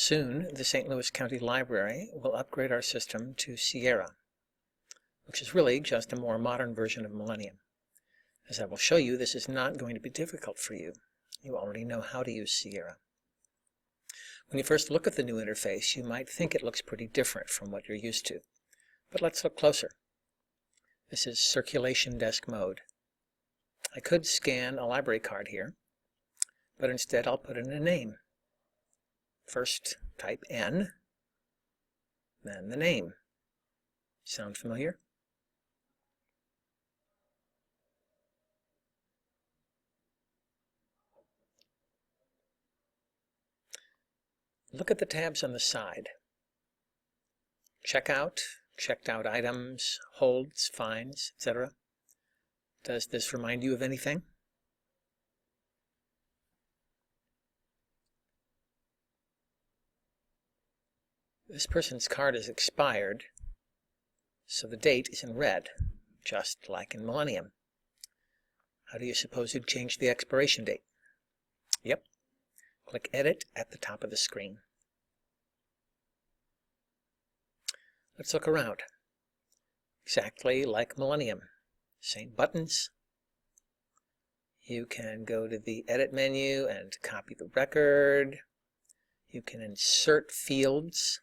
Soon, the St. Louis County Library will upgrade our system to Sierra, which is really just a more modern version of Millennium. As I will show you, this is not going to be difficult for you. You already know how to use Sierra. When you first look at the new interface, you might think it looks pretty different from what you're used to. But let's look closer. This is circulation desk mode. I could scan a library card here, but instead I'll put in a name. First, type N, then the name. Sound familiar? Look at the tabs on the side. Checkout, checked out items, holds, fines, etc. Does this remind you of anything? This person's card is expired, so the date is in red, just like in Millennium. How do you suppose you'd change the expiration date? Yep. Click Edit at the top of the screen. Let's look around. Exactly like Millennium. Same buttons. You can go to the Edit menu and copy the record. You can insert fields.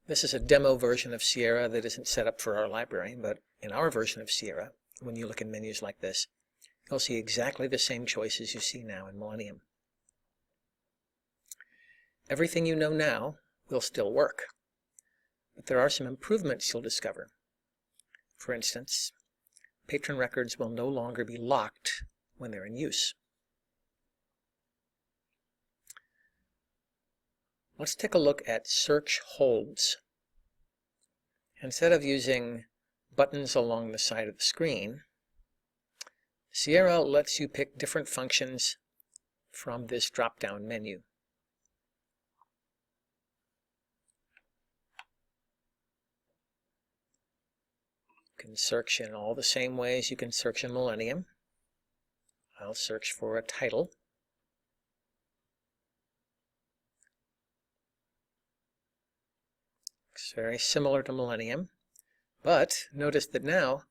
This is a demo version of Sierra that isn't set up for our library, but in our version of Sierra, when you look in menus like this, you'll see exactly the same choices you see now in Millennium. Everything you know now will still work, but there are some improvements you'll discover. For instance, patron records will no longer be locked when they're in use. Let's take a look at search holds. Instead of using buttons along the side of the screen, Sierra lets you pick different functions from this drop-down menu. You can search in all the same ways you can search in Millennium. I'll search for a title. It's very similar to Millennium, but notice that now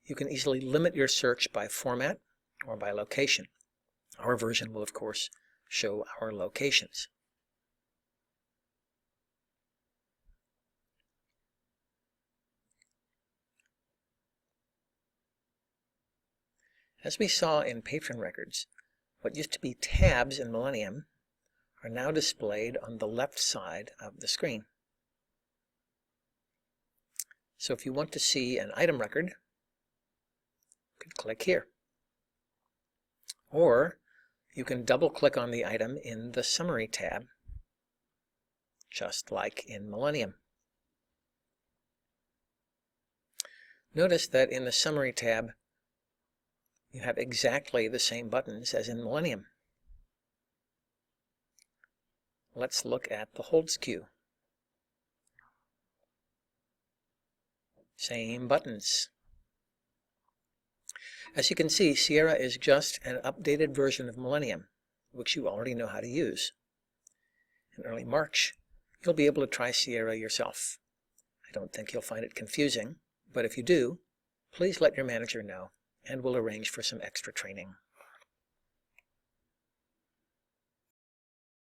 you can easily limit your search by format or by location. Our version will, of course, show our locations. As we saw in patron records, what used to be tabs in Millennium are now displayed on the left side of the screen. So if you want to see an item record, you can click here. Or you can double-click on the item in the Summary tab, just like in Millennium. Notice that in the Summary tab, you have exactly the same buttons as in Millennium. Let's look at the holds queue. Same buttons. As you can see, Sierra is just an updated version of Millennium, which you already know how to use. In early March, you'll be able to try Sierra yourself. I don't think you'll find it confusing, but if you do, please let your manager know, and we'll arrange for some extra training.